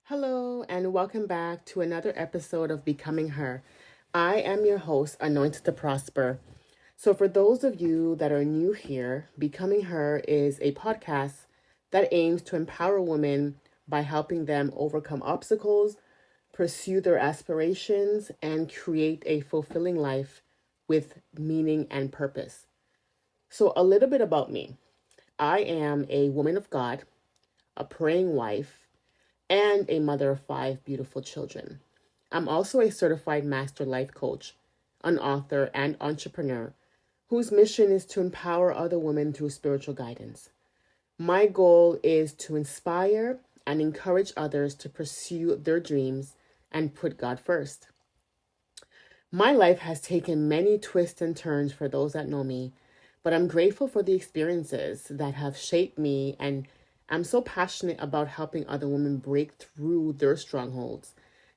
Hello, and welcome back to another episode of Becoming Her. I am your host, Anointed to Prosper. So, for those of you that are new here, Becoming Her is a podcast that aims to empower women by helping them overcome obstacles, pursue their aspirations, and create a fulfilling life with meaning and purpose. So, a little bit about me. I am a woman of God, a praying wife, and a mother of five beautiful children. I'm also a certified master life coach, an author, and entrepreneur whose mission is to empower other women through spiritual guidance. My goal is to inspire and encourage others to pursue their dreams and put God first. My life has taken many twists and turns for those that know me, but I'm grateful for the experiences that have shaped me, and I'm so passionate about helping other women break through their strongholds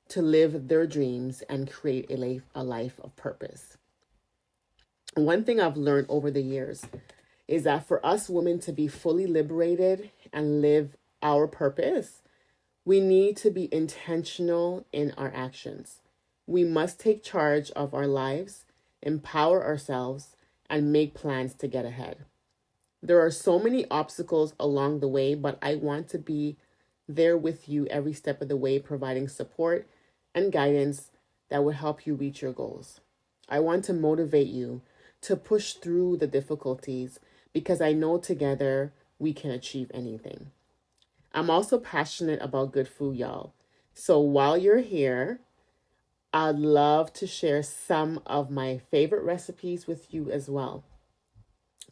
to live their dreams and create a life of purpose. One thing I've learned over the years is that for us women to be fully liberated and live our purpose, we need to be intentional in our actions. We must take charge of our lives, empower ourselves, and make plans to get ahead. There are so many obstacles along the way, but I want to be there with you every step of the way, providing support and guidance that will help you reach your goals. I want to motivate you to push through the difficulties because I know together we can achieve anything. I'm also passionate about good food, y'all. So while you're here, I'd love to share some of my favorite recipes with you as well.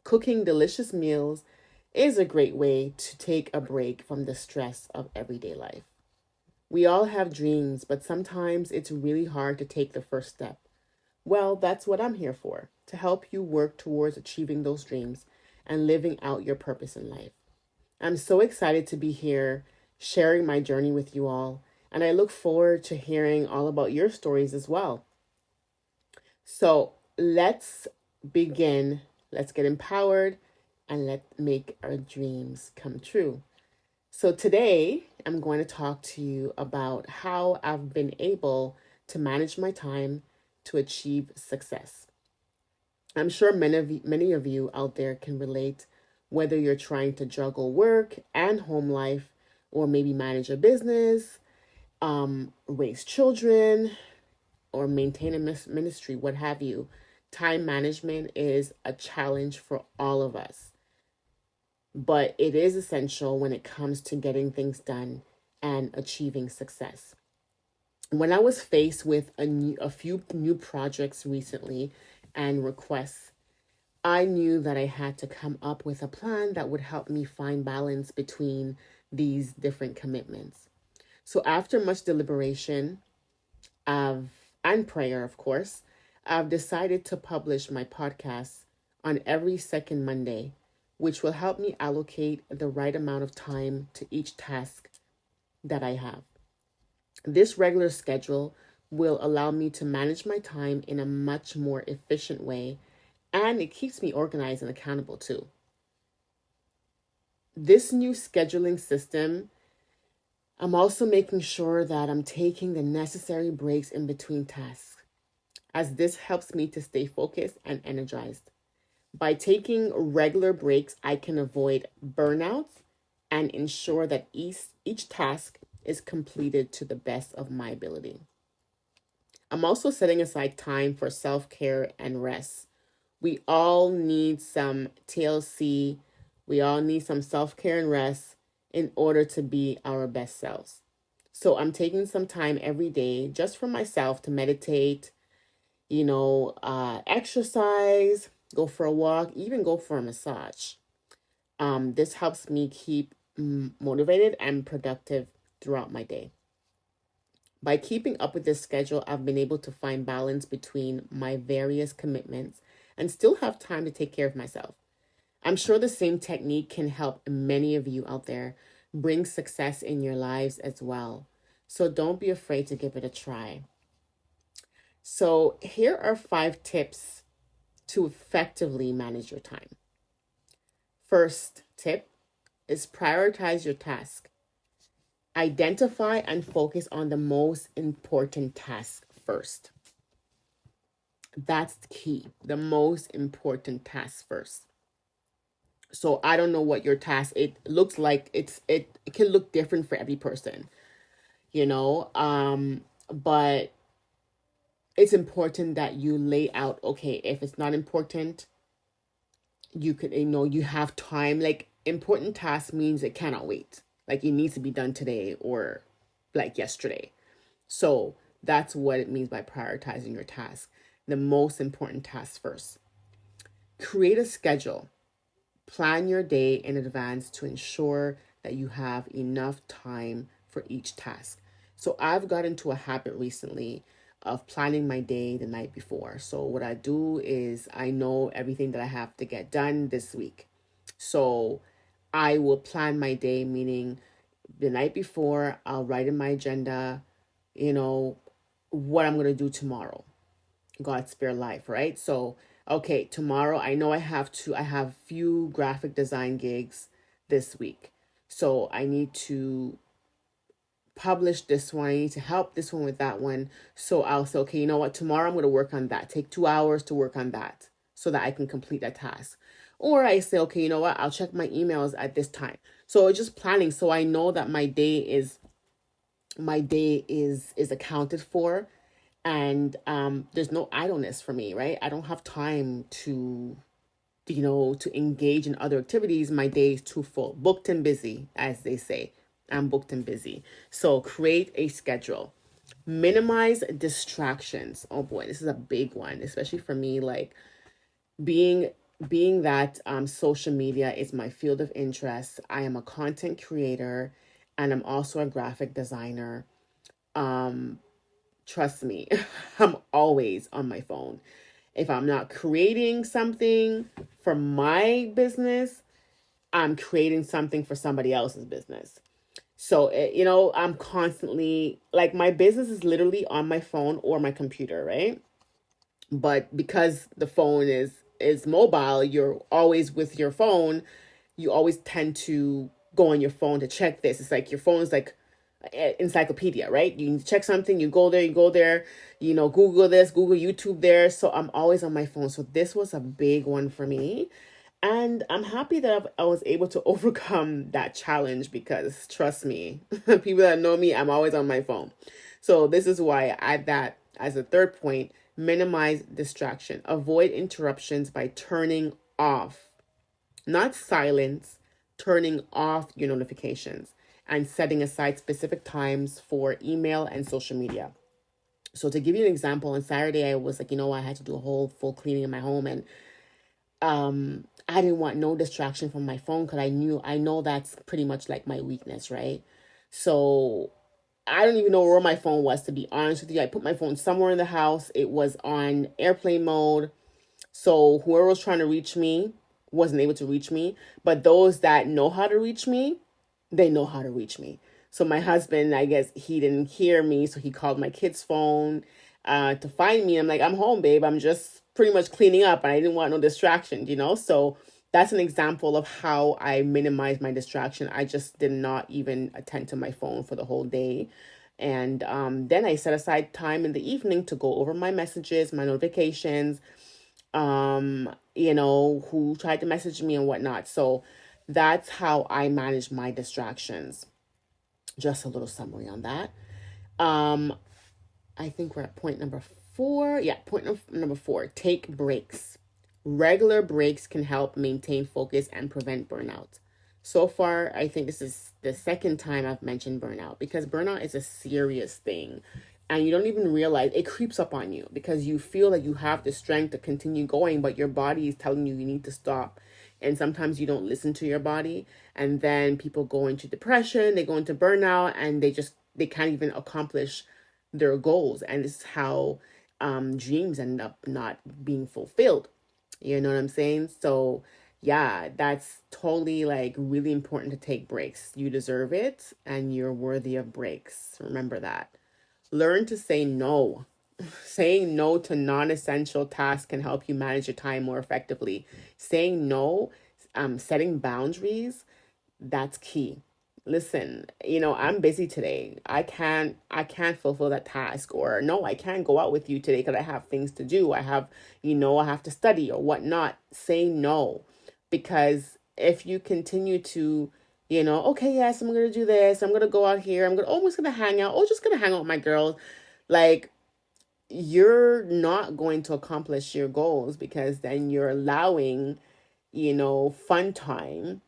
Cooking delicious meals is a great way to take a break from the stress of everyday life. We all have dreams, but sometimes it's really hard to take the first step. Well, that's what I'm here for, to help you work towards achieving those dreams and living out your purpose in life. I'm so excited to be here sharing my journey with you all, and I look forward to hearing all about your stories as well. So let's begin. Let's get empowered and let's make our dreams come true. So today I'm going to talk to you about how I've been able to manage my time to achieve success. I'm sure many of you out there can relate, whether you're trying to juggle work and home life, or maybe manage a business, raise children, or maintain a ministry, what have you. Time management is a challenge for all of us, but it is essential when it comes to getting things done and achieving success. When I was faced with a few new projects recently and requests, I knew that I had to come up with a plan that would help me find balance between these different commitments. So after much deliberation, I've and prayer, of course, I've decided to publish my podcast on every second Monday, which will help me allocate the right amount of time to each task that I have. This regular schedule will allow me to manage my time in a much more efficient way, and it keeps me organized and accountable too. This new scheduling system, I'm also making sure that I'm taking the necessary breaks in between tasks, as this helps me to stay focused and energized. By taking regular breaks, I can avoid burnouts and ensure that each task is completed to the best of my ability. I'm also setting aside time for self care and rest. We all need some TLC, we all need some self care and rest in order to be our best selves. So I'm taking some time every day just for myself to meditate, exercise, go for a walk, even go for a massage. This helps me keep motivated and productive throughout my day. By keeping up with this schedule, I've been able to find balance between my various commitments and still have time to take care of myself. I'm sure the same technique can help many of you out there bring success in your lives as well. So don't be afraid to give it a try. So, here are 5 tips to effectively manage your time. First tip is prioritize your task. Identify and focus on the most important task first. That's the key. The most important task first. So I don't know what your task it looks like. It can look different for every person, you know. But it's important that you lay out, okay, if it's not important, you could, you have time. Like, important task means it cannot wait. Like, it needs to be done today or like yesterday. So that's what it means by prioritizing your task. The most important task first. Create a schedule. Plan your day in advance to ensure that you have enough time for each task. So I've got into a habit recently of planning my day the night before. So what I do is I know everything that I have to get done this week. So I will plan my day, meaning the night before, I'll write in my agenda, you know, what I'm going to do tomorrow. God spare life, right? So, okay, tomorrow I know I have few graphic design gigs this week. So I need to publish this one. I need to help this one with that one. So I'll say, okay, you know what? Tomorrow I'm going to work on that. Take 2 hours to work on that so that I can complete that task. Or I say, okay, you know what? I'll check my emails at this time. So it's just planning. So I know that my day is accounted for, and there's no idleness for me, right? I don't have time to engage in other activities. My day is too full, booked and busy, as they say. I'm booked and busy. So create a schedule. Minimize distractions. Oh boy, this is a big one, especially for me. Like, being being that social media is my field of interest. I am a content creator, and I'm also a graphic designer. Um, Trust me, I'm always on my phone. If I'm not creating something for my business, I'm creating something for somebody else's business. So, I'm constantly, like, my business is literally on my phone or my computer, right? But because the phone is mobile, you're always with your phone. You always tend to go on your phone to check this. It's like your phone is like encyclopedia, right? You need to check something, you go there, Google this, Google YouTube there. So I'm always on my phone. So this was a big one for me. And I'm happy that I was able to overcome that challenge, because trust me, people that know me, I'm always on my phone. So this is why I add that as a third point. Minimize distraction. Avoid interruptions by turning off, not silence, turning off your notifications and setting aside specific times for email and social media. So to give you an example, on Saturday I was like, I had to do a whole full cleaning in my home, and I didn't want no distraction from my phone, because I know that's pretty much like my weakness, right? So I don't even know where my phone was, to be honest with you. I put my phone somewhere in the house. It was on airplane mode. So whoever was trying to reach me wasn't able to reach me. But those that know how to reach me, they know how to reach me. So my husband, I guess he didn't hear me, so he called my kid's phone to find me. I'm like, I'm home, babe. I'm just pretty much cleaning up, and I didn't want no distraction. So that's an example of how I minimize my distraction. I just did not even attend to my phone for the whole day. And then I set aside time in the evening to go over my messages, my notifications, who tried to message me and whatnot. So that's how I manage my distractions. Just a little summary on that. Um, I think we're at point number 4. Yeah, number 4. Take breaks. Regular breaks can help maintain focus and prevent burnout. So far, I think this is the second time I've mentioned burnout, because burnout is a serious thing. And you don't even realize it creeps up on you, because you feel like you have the strength to continue going, but your body is telling you need to stop. And sometimes you don't listen to your body. And then people go into depression, they go into burnout, and they can't even accomplish their goals. And this is how dreams end up not being fulfilled. You know what I'm saying? So yeah, that's totally, like, really important to take breaks. You deserve it, and you're worthy of breaks. Remember that. Learn to say no. Saying no to non-essential tasks can help you manage your time more effectively. Saying no, setting boundaries, that's key. listen, I'm busy today. I can't fulfill that task, or no, I can't go out with you today because I have things to do. I have to study or whatnot. Say no. Because if you continue to, okay, yes, I'm gonna do this, I'm gonna go out here, I'm just gonna hang out, just gonna hang out with my girls, like, you're not going to accomplish your goals, because then you're allowing, fun time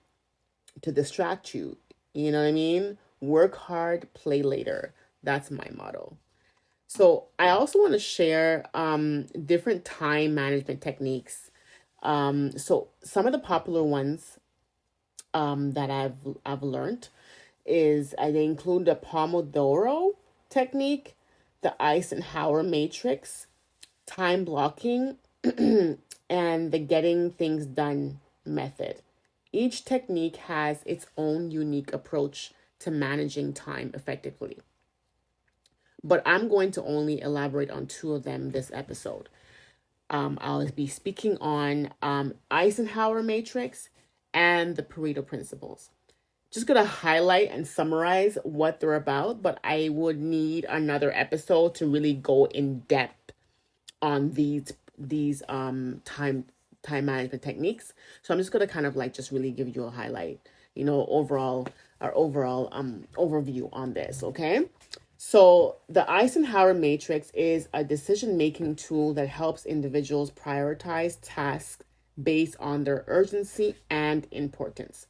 to distract you. You know what I mean? Work hard, play later. That's my motto. So I also want to share different time management techniques. So some of the popular ones that I've learned is they include the Pomodoro technique, the Eisenhower matrix, time blocking, and the getting things done method. Each technique has its own unique approach to managing time effectively. But I'm going to only elaborate on two of them this episode. I'll be speaking on Eisenhower matrix and the Pareto principles. Just going to highlight and summarize what they're about, but I would need another episode to really go in depth on these time management techniques. So I'm just going to kind of like just really give you a highlight, overall overview on this, okay? So the Eisenhower matrix is a decision-making tool that helps individuals prioritize tasks based on their urgency and importance.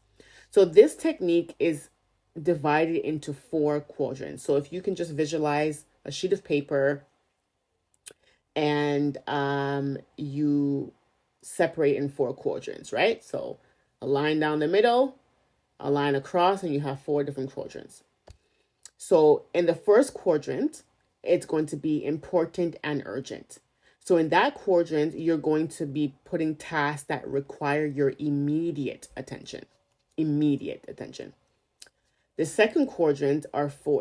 So this technique is divided into 4 quadrants. So if you can just visualize a sheet of paper, and you separate in 4 quadrants, right? So a line down the middle, a line across, and you have 4 different quadrants. So in the first quadrant, it's going to be important and urgent. So in that quadrant, you're going to be putting tasks that require your immediate attention. Immediate attention. The second quadrant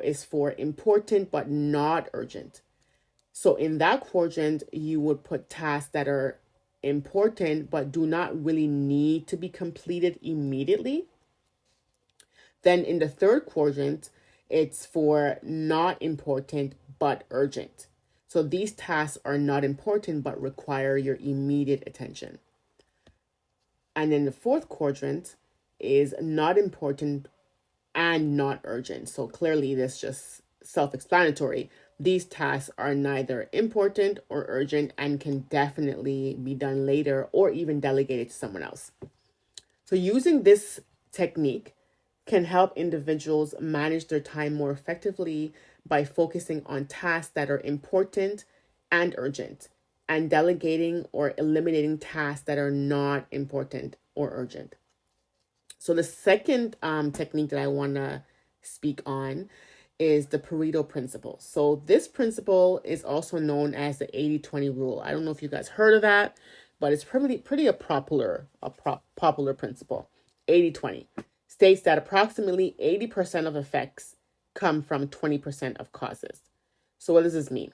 is for important but not urgent. So in that quadrant, you would put tasks that are important but do not really need to be completed immediately. Then in the third quadrant, it's for not important but urgent. So these tasks are not important but require your immediate attention. And then the fourth quadrant is not important and not urgent. So clearly this is just self-explanatory. These tasks are neither important or urgent and can definitely be done later or even delegated to someone else. So using this technique can help individuals manage their time more effectively by focusing on tasks that are important and urgent, and delegating or eliminating tasks that are not important or urgent. So the second technique that I want to speak on is the Pareto principle. So this principle is also known as the 80-20 rule. I don't know if you guys heard of that, but it's pretty a popular principle. 80-20 states that approximately 80% of effects come from 20% of causes. So what does this mean?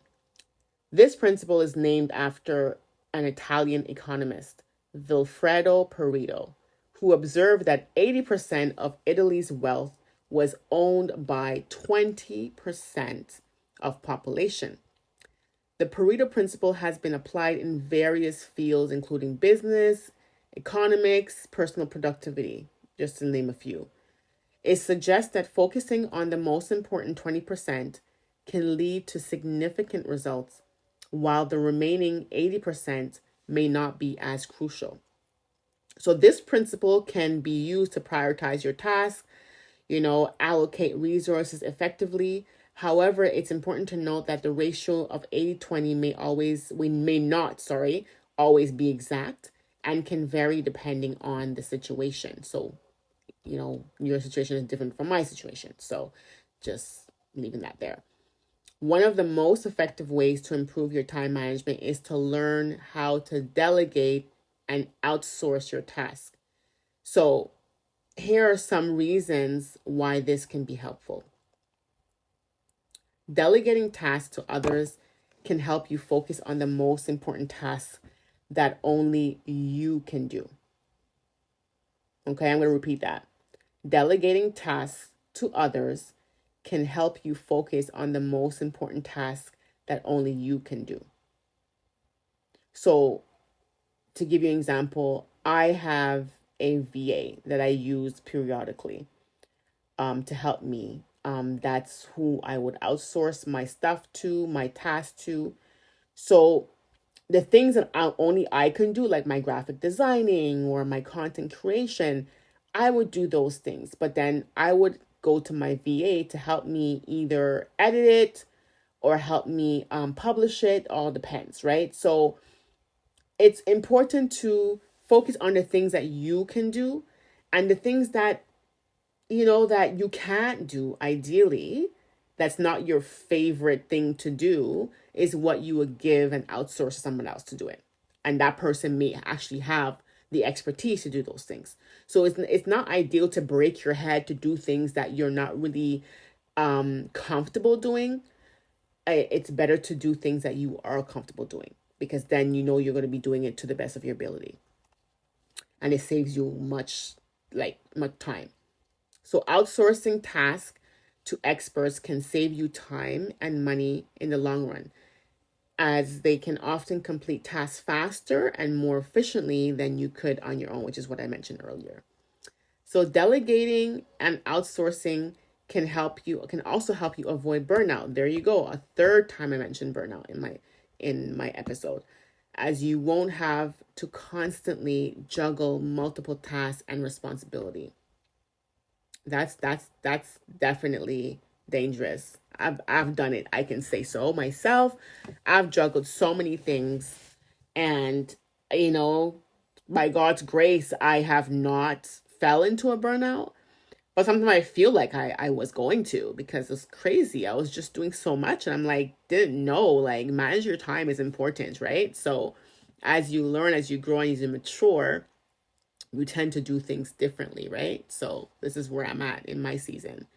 This principle is named after an Italian economist, Vilfredo Pareto, who observed that 80% of Italy's wealth was owned by 20% of population. The Pareto principle has been applied in various fields, including business, economics, personal productivity, just to name a few. It suggests that focusing on the most important 20% can lead to significant results, while the remaining 80% may not be as crucial. So this principle can be used to prioritize your tasks, allocate resources effectively. However, it's important to note that the ratio of 80-20 may not always be exact and can vary depending on the situation. So, your situation is different from my situation. So just leaving that there. One of the most effective ways to improve your time management is to learn how to delegate and outsource your task. So here are some reasons why this can be helpful. Delegating tasks to others can help you focus on the most important tasks that only you can do. Okay, I'm going to repeat that. Delegating tasks to others can help you focus on the most important task that only you can do. So, to give you an example, I have a VA that I use periodically to help me. That's who I would outsource my stuff to, my tasks to. So the things that only I can do, like my graphic designing or my content creation, I would do those things. But then I would go to my VA to help me either edit it or help me publish it. All depends, right? So it's important to focus on the things that you can do, and the things that that you can't do, ideally, that's not your favorite thing to do, is what you would give and outsource to someone else to do it. And that person may actually have the expertise to do those things. So it's not ideal to break your head to do things that you're not really comfortable doing. It's better to do things that you are comfortable doing, because then you're going to be doing it to the best of your ability. And it saves you much time. So outsourcing tasks to experts can save you time and money in the long run, as they can often complete tasks faster and more efficiently than you could on your own, which is what I mentioned earlier. So delegating and outsourcing can also help you avoid burnout. There you go. A third time I mentioned burnout in my episode, as you won't have to constantly juggle multiple tasks and responsibility. That's definitely dangerous. I've done it. I can say so myself. I've juggled so many things, and by God's grace, I have not fell into a burnout. But sometimes I feel like I was going to, because it's crazy. I was just doing so much, and I'm like, didn't know, like, manage your time is important, right? So as you learn, as you grow, and as you mature, you tend to do things differently, right? So this is where I'm at in my season.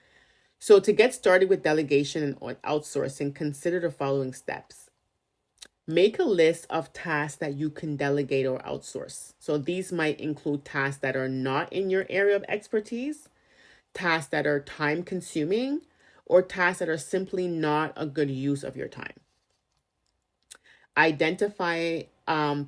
So to get started with delegation and outsourcing, consider the following steps. Make a list of tasks that you can delegate or outsource. So these might include tasks that are not in your area of expertise, tasks that are time consuming, or tasks that are simply not a good use of your time. Identify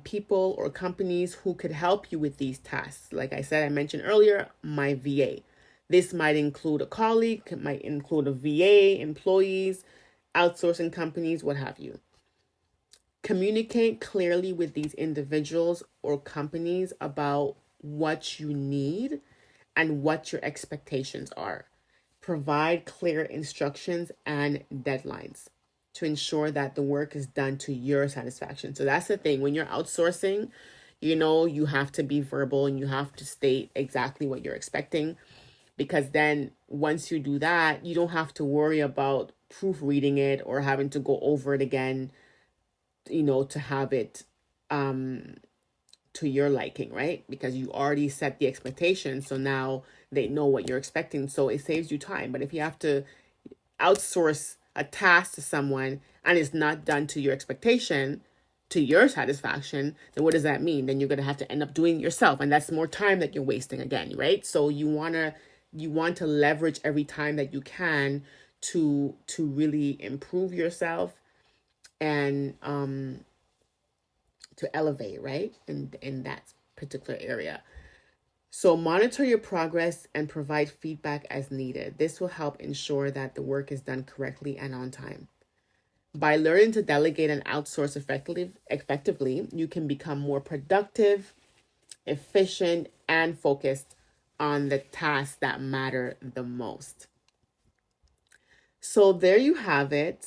people or companies who could help you with these tasks. Like I said, I mentioned earlier, my VA. This might include a colleague, it might include a VA, employees, outsourcing companies, what have you. Communicate clearly with these individuals or companies about what you need and what your expectations are. Provide clear instructions and deadlines to ensure that the work is done to your satisfaction. So that's the thing. When you're outsourcing, you have to be verbal and you have to state exactly what you're expecting, because then once you do that, you don't have to worry about proofreading it or having to go over it again, to have it to your liking, right? Because you already set the expectation. So now they know what you're expecting. So it saves you time. But if you have to outsource a task to someone and it's not done to your expectation, to your satisfaction, then what does that mean? Then you're going to have to end up doing it yourself, and that's more time that you're wasting again, right? So you want to leverage every time that you can to really improve yourself and to elevate, right? In that particular area. So monitor your progress and provide feedback as needed. This will help ensure that the work is done correctly and on time. By learning to delegate and outsource effectively, you can become more productive, efficient, and focused on the tasks that matter the most. So there you have it.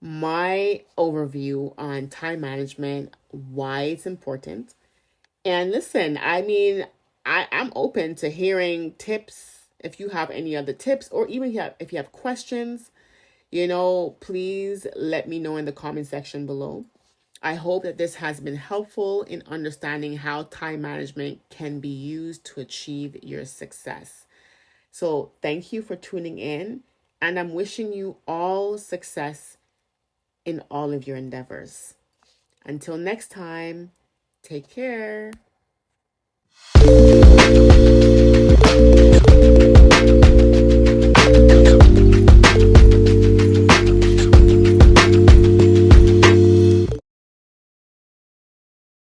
My overview on time management, why it's important. And listen, I mean, I'm open to hearing tips. If you have any other tips, or even if you have questions, please let me know in the comment section below. I hope that this has been helpful in understanding how time management can be used to achieve your success. So thank you for tuning in, and I'm wishing you all success in all of your endeavors. Until next time, take care.